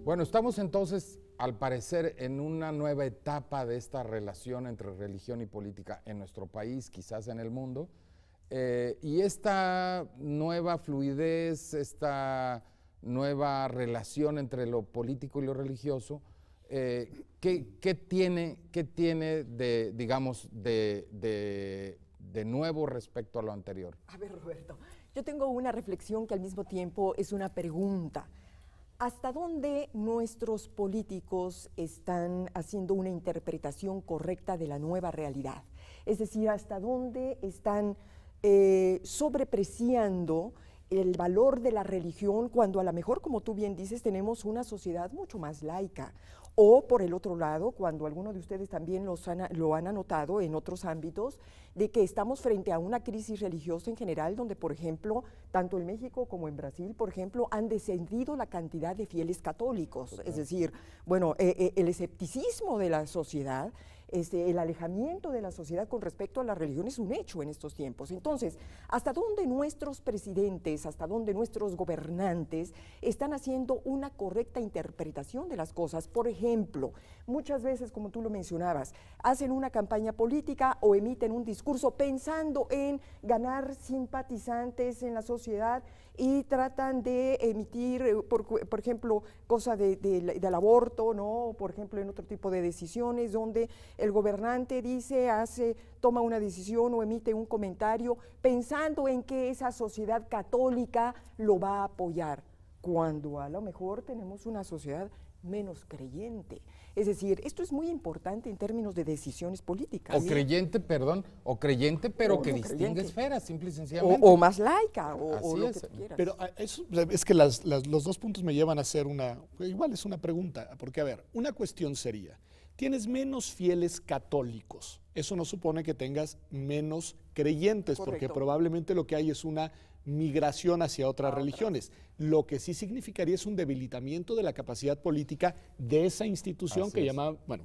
Bueno, estamos entonces, al parecer, en una nueva etapa de esta relación entre religión y política en nuestro país, quizás en el mundo, y esta nueva fluidez, esta nueva relación entre lo político y lo religioso, ¿qué tiene de, digamos, de nuevo respecto a lo anterior? A ver, Roberto, yo tengo una reflexión que al mismo tiempo es una pregunta. ¿Hasta dónde nuestros políticos están haciendo una interpretación correcta de la nueva realidad? Es decir, ¿hasta dónde están sobrepreciando el valor de la religión cuando a lo mejor, como tú bien dices, tenemos una sociedad mucho más laica? O por el otro lado, cuando algunos de ustedes también lo han anotado en otros ámbitos, de que estamos frente a una crisis religiosa en general, donde, por ejemplo, tanto en México como en Brasil, por ejemplo, han descendido la cantidad de fieles católicos. Es decir, bueno, el escepticismo de la sociedad, el alejamiento de la sociedad con respecto a la religión es un hecho en estos tiempos. Entonces, ¿hasta dónde nuestros presidentes, hasta dónde nuestros gobernantes están haciendo una correcta interpretación de las cosas? Por ejemplo, muchas veces, como tú lo mencionabas, hacen una campaña política o emiten un discurso pensando en ganar simpatizantes en la sociedad y tratan de emitir, por ejemplo, cosa del aborto, ¿no? Por ejemplo, en otro tipo de decisiones donde el gobernante dice, toma una decisión o emite un comentario pensando en que esa sociedad católica lo va a apoyar, cuando a lo mejor tenemos una sociedad menos creyente. Es decir, esto es muy importante en términos de decisiones políticas. O creyente, perdón, o creyente, pero que no distingue creyente. esferas, simple y sencillamente. O más laica, o lo es. que tú quieras. Pero eso, es que los dos puntos me llevan a hacer igual es una pregunta, porque a ver, una cuestión sería, tienes menos fieles católicos, eso no supone que tengas menos creyentes, Correcto. porque probablemente lo que hay es una migración hacia otras religiones. Lo que sí significaría es un debilitamiento de la capacidad política de esa institución que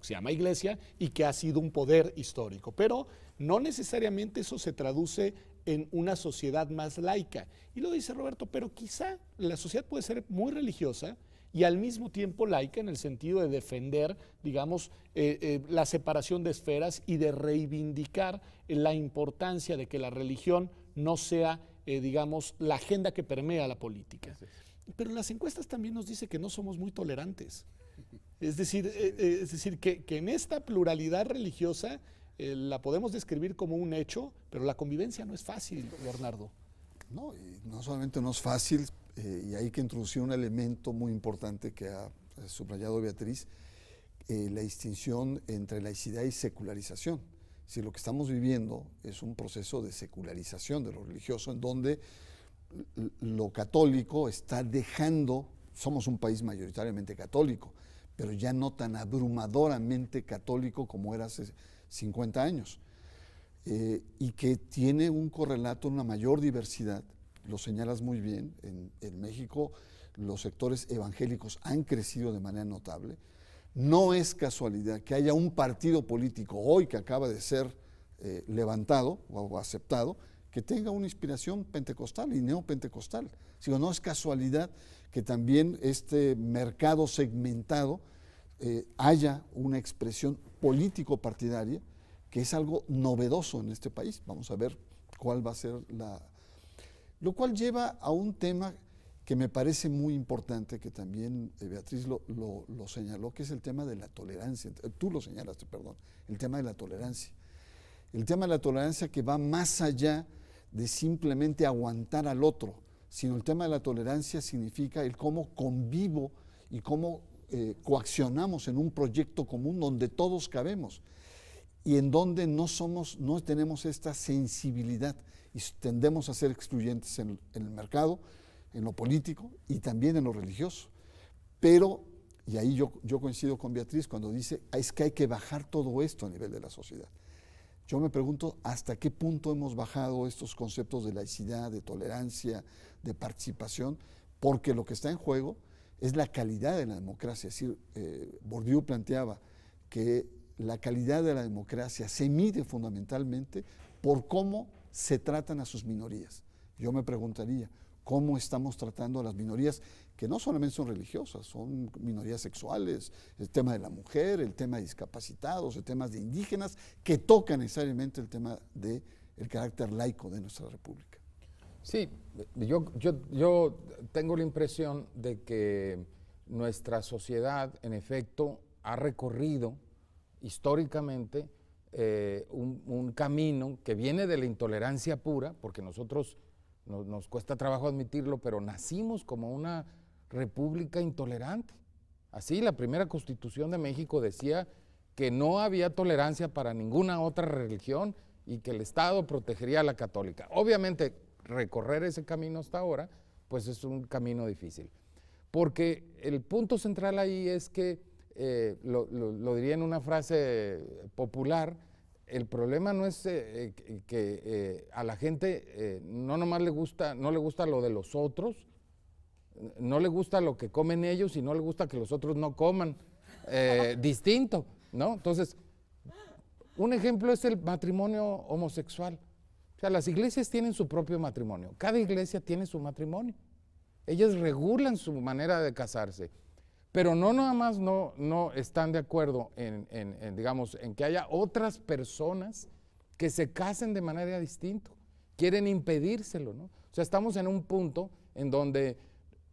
se llama Iglesia y que ha sido un poder histórico. Pero no necesariamente eso se traduce en una sociedad más laica. Y lo dice Roberto, pero quizá la sociedad puede ser muy religiosa y al mismo tiempo laica en el sentido de defender, digamos, la separación de esferas y de reivindicar la importancia de que la religión no sea digamos, la agenda que permea la política. Pero las encuestas también nos dicen que no somos muy tolerantes. Es decir, que en esta pluralidad religiosa la podemos describir como un hecho, pero la convivencia no es fácil, Bernardo. No, y no solamente no es fácil, y hay que introducir un elemento muy importante que ha subrayado Beatriz, la distinción entre laicidad y secularización. Si lo que estamos viviendo es un proceso de secularización de lo religioso, en donde lo católico está dejando, somos un país mayoritariamente católico, pero ya no tan abrumadoramente católico como era hace 50 años, y que tiene un correlato, una mayor diversidad, lo señalas muy bien, en México los sectores evangélicos han crecido de manera notable. No es casualidad que haya un partido político hoy que acaba de ser levantado o aceptado, que tenga una inspiración pentecostal y neopentecostal. No es casualidad que también este mercado segmentado haya una expresión político-partidaria, que es algo novedoso en este país. Vamos a ver cuál va a ser Lo cual lleva a un tema que me parece muy importante, que también Beatriz lo señaló, que es el tema de la tolerancia. Tú lo señalaste, perdón, el tema de la tolerancia. El tema de la tolerancia que va más allá de simplemente aguantar al otro, sino el tema de la tolerancia significa el cómo convivo y cómo coaccionamos en un proyecto común donde todos cabemos y en donde no tenemos esta sensibilidad y tendemos a ser excluyentes en el mercado, en lo político y también en lo religioso. Pero, y ahí yo coincido con Beatriz cuando dice, es que hay que bajar todo esto a nivel de la sociedad. Yo me pregunto hasta qué punto hemos bajado estos conceptos de laicidad, de tolerancia, de participación, porque lo que está en juego es la calidad de la democracia. Es decir, Bourdieu planteaba que la calidad de la democracia se mide fundamentalmente por cómo se tratan a sus minorías. Yo me preguntaría, cómo estamos tratando a las minorías, que no solamente son religiosas, son minorías sexuales, el tema de la mujer, el tema de discapacitados, el tema de indígenas, que tocan necesariamente el tema del carácter laico de nuestra república. Sí, yo tengo la impresión de que nuestra sociedad, en efecto, ha recorrido históricamente un camino que viene de la intolerancia pura, porque nosotros nos cuesta trabajo admitirlo, pero nacimos como una república intolerante. Así, la primera Constitución de México decía que no había tolerancia para ninguna otra religión y que el Estado protegería a la católica. Obviamente, recorrer ese camino hasta ahora, pues es un camino difícil. Porque el punto central ahí es que, lo diría en una frase popular, el problema no es que a la gente no nomás no le gusta lo de los otros, no le gusta lo que comen ellos y no le gusta que los otros no coman distinto, ¿no? Entonces, un ejemplo es el matrimonio homosexual. O sea, las iglesias tienen su propio matrimonio, cada iglesia tiene su matrimonio. Ellas regulan su manera de casarse, pero no nada más no están de acuerdo digamos, en que haya otras personas que se casen de manera distinta. Quieren impedírselo, ¿no? O sea, estamos en un punto en donde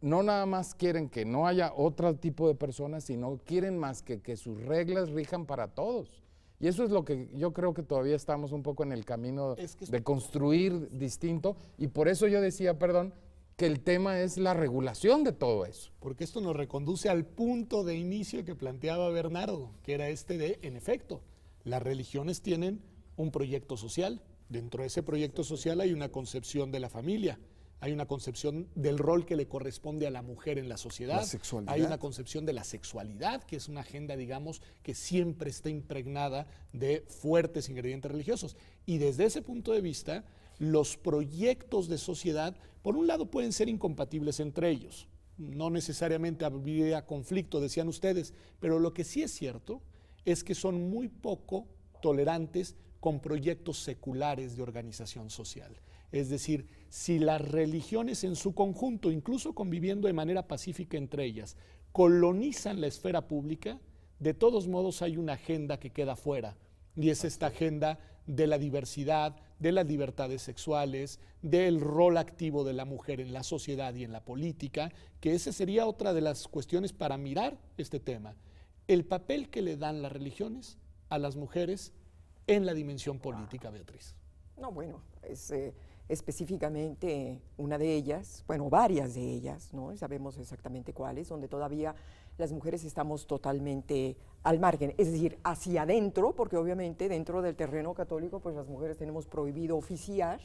no nada más quieren que no haya otro tipo de personas, sino quieren más que sus reglas rijan para todos. Y eso es lo que yo creo que todavía estamos un poco en el camino de construir distinto, y por eso yo decía, perdón, que el tema es la regulación de todo eso. Porque esto nos reconduce al punto de inicio que planteaba Bernardo, que era en efecto, las religiones tienen un proyecto social. Dentro de ese proyecto social hay una concepción de la familia, hay una concepción del rol que le corresponde a la mujer en la sociedad, hay una concepción de la sexualidad, que es una agenda, digamos, que siempre está impregnada de fuertes ingredientes religiosos. Y desde ese punto de vista, los proyectos de sociedad, por un lado, pueden ser incompatibles entre ellos. No necesariamente habría conflicto, decían ustedes, pero lo que sí es cierto es que son muy poco tolerantes con proyectos seculares de organización social. Es decir, si las religiones en su conjunto, incluso conviviendo de manera pacífica entre ellas, colonizan la esfera pública, de todos modos hay una agenda que queda fuera, y es esta agenda de la diversidad, de las libertades sexuales, del rol activo de la mujer en la sociedad y en la política, que esa sería otra de las cuestiones para mirar este tema. El papel que le dan las religiones a las mujeres en la dimensión política, Beatriz. No, bueno, es específicamente una de ellas, bueno, varias de ellas, ¿no? Y sabemos exactamente cuáles, donde todavía las mujeres estamos totalmente al margen, es decir, hacia adentro, porque obviamente dentro del terreno católico, pues las mujeres tenemos prohibido oficiar,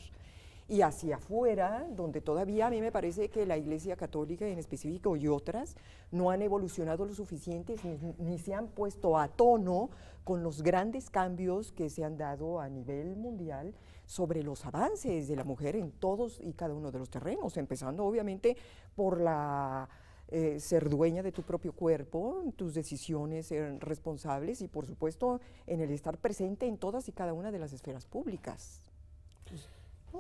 y hacia afuera, donde todavía a mí me parece que la Iglesia Católica en específico y otras no han evolucionado lo suficiente ni se han puesto a tono con los grandes cambios que se han dado a nivel mundial sobre los avances de la mujer en todos y cada uno de los terrenos, empezando obviamente por la ser dueña de tu propio cuerpo, tus decisiones, ser responsables y por supuesto en el estar presente en todas y cada una de las esferas públicas.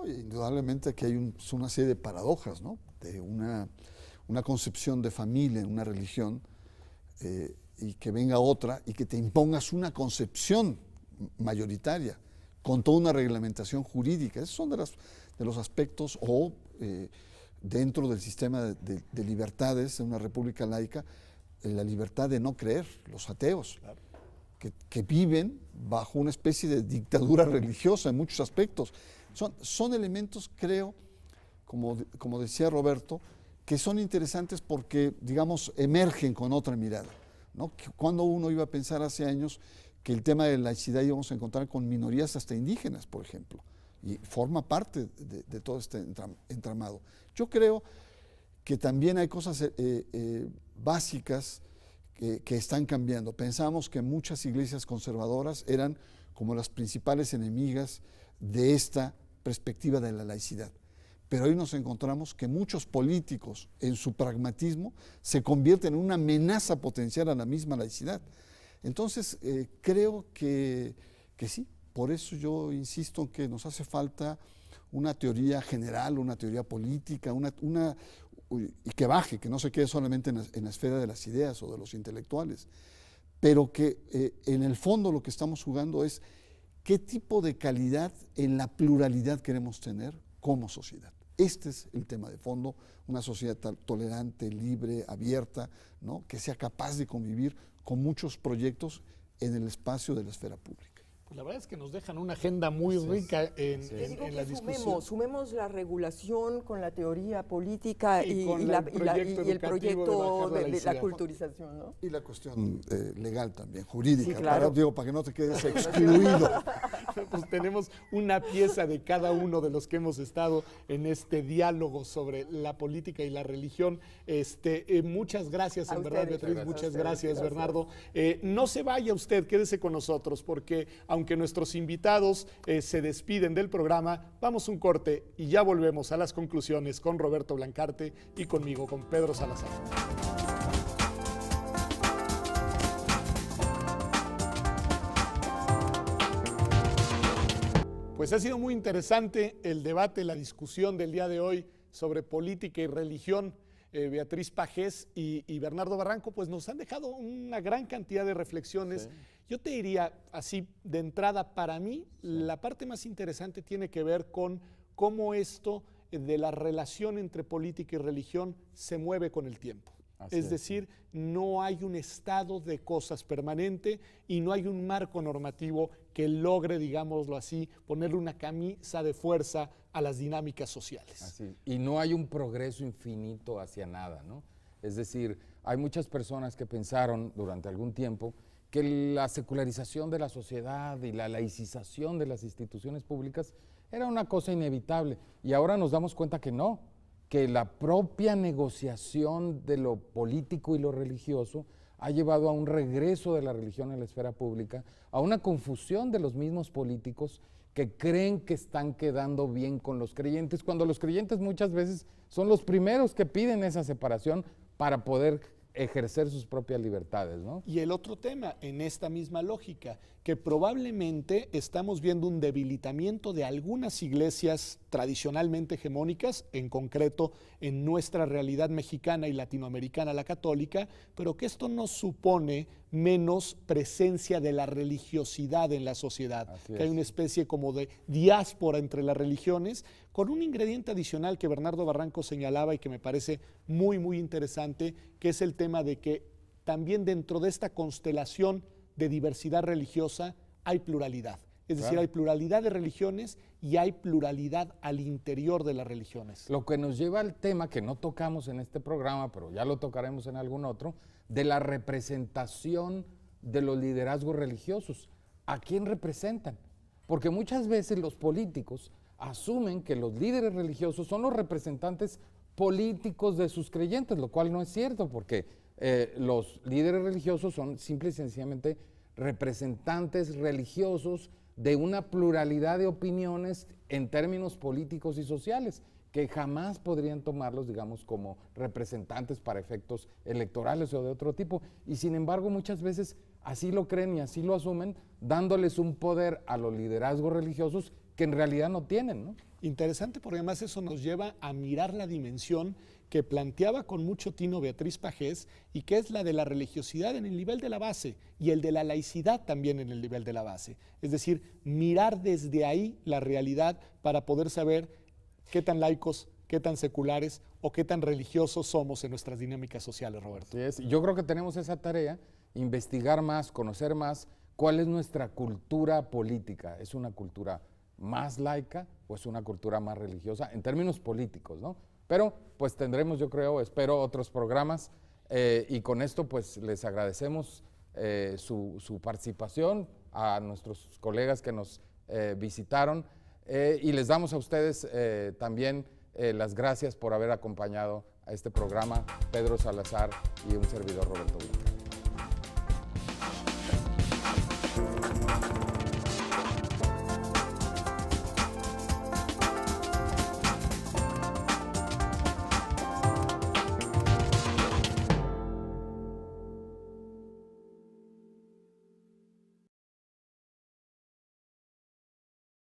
Indudablemente que hay una serie de paradojas, ¿no? De una concepción de familia en una religión y que venga otra y que te impongas una concepción mayoritaria con toda una reglamentación jurídica. Esos son de los aspectos dentro del sistema de libertades en una república laica, la libertad de no creer, los ateos, claro, que viven bajo una especie de dictadura religiosa en muchos aspectos. Son elementos, creo, como decía Roberto, que son interesantes porque, digamos, emergen con otra mirada, ¿no? Cuando uno iba a pensar hace años que el tema de la laicidad íbamos a encontrar con minorías hasta indígenas, por ejemplo, y forma parte de todo este entramado. Yo creo que también hay cosas básicas que están cambiando. Pensamos que muchas iglesias conservadoras eran como las principales enemigas de esta perspectiva de la laicidad. Pero hoy nos encontramos que muchos políticos, en su pragmatismo, se convierten en una amenaza potencial a la misma laicidad. Entonces, creo que sí, por eso yo insisto en que nos hace falta una teoría general, una teoría política, y que baje, que no se quede solamente en la esfera de las ideas o de los intelectuales, pero que en el fondo lo que estamos jugando es qué tipo de calidad en la pluralidad queremos tener como sociedad. Este es el tema de fondo, una sociedad tolerante, libre, abierta, ¿no? Que sea capaz de convivir con muchos proyectos en el espacio de la esfera pública. Pues la verdad es que nos dejan una agenda muy rica en la discusión. Sumemos la regulación con la teoría política y el proyecto de la culturización, ¿no? Y la cuestión legal también, jurídica, sí, claro. para que no te quedes excluido. Pues tenemos una pieza de cada uno de los que hemos estado en este diálogo sobre la política y la religión. Muchas gracias, en verdad, Beatriz, muchas gracias, Bernardo. No se vaya usted, quédese con nosotros, porque aunque nuestros invitados se despiden del programa, vamos un corte y ya volvemos a las conclusiones con Roberto Blancarte y conmigo, con Pedro Salazar. Pues ha sido muy interesante el debate, la discusión del día de hoy sobre política y religión. Beatriz Pajés y Bernardo Barranco pues nos han dejado una gran cantidad de reflexiones. Sí. Yo te diría así de entrada, para mí la parte más interesante tiene que ver con cómo esto de la relación entre política y religión se mueve con el tiempo. Es decir, no hay un estado de cosas permanente y no hay un marco normativo que logre, digámoslo así, ponerle una camisa de fuerza a las dinámicas sociales. Así. Y no hay un progreso infinito hacia nada, ¿no? Es decir, hay muchas personas que pensaron durante algún tiempo que la secularización de la sociedad y la laicización de las instituciones públicas era una cosa inevitable. Y ahora nos damos cuenta que no, que la propia negociación de lo político y lo religioso ha llevado a un regreso de la religión en la esfera pública, a una confusión de los mismos políticos que creen que están quedando bien con los creyentes, cuando los creyentes muchas veces son los primeros que piden esa separación para poder ejercer sus propias libertades, ¿no? Y el otro tema, en esta misma lógica, que probablemente estamos viendo un debilitamiento de algunas iglesias tradicionalmente hegemónicas, en concreto en nuestra realidad mexicana y latinoamericana, la católica, pero que esto no supone menos presencia de la religiosidad en la sociedad, que hay una especie como de diáspora entre las religiones, con un ingrediente adicional que Bernardo Barranco señalaba y que me parece muy, muy interesante, que es el tema de que también dentro de esta constelación de diversidad religiosa hay pluralidad. Es decir, hay pluralidad de religiones y hay pluralidad al interior de las religiones. Lo que nos lleva al tema que no tocamos en este programa, pero ya lo tocaremos en algún otro, de la representación de los liderazgos religiosos. ¿A quién representan? Porque muchas veces los políticos asumen que los líderes religiosos son los representantes políticos de sus creyentes, lo cual no es cierto, porque los líderes religiosos son simple y sencillamente representantes religiosos de una pluralidad de opiniones en términos políticos y sociales, que jamás podrían tomarlos, digamos, como representantes para efectos electorales o de otro tipo. Y sin embargo, muchas veces así lo creen y así lo asumen, dándoles un poder a los liderazgos religiosos que en realidad no tienen, ¿no? Interesante, porque además eso nos lleva a mirar la dimensión que planteaba con mucho tino Beatriz Pajés, y que es la de la religiosidad en el nivel de la base y el de la laicidad también en el nivel de la base. Es decir, mirar desde ahí la realidad para poder saber qué tan laicos, qué tan seculares o qué tan religiosos somos en nuestras dinámicas sociales, Roberto. Así es. Yo creo que tenemos esa tarea, investigar más, conocer más cuál es nuestra cultura política. ¿Es una cultura más laica o es una cultura más religiosa en términos políticos, ¿no? Pero pues tendremos, yo creo, espero otros programas y con esto pues les agradecemos su participación, a nuestros colegas que nos visitaron y les damos a ustedes también las gracias por haber acompañado a este programa, Pedro Salazar y un servidor, Roberto Blanco.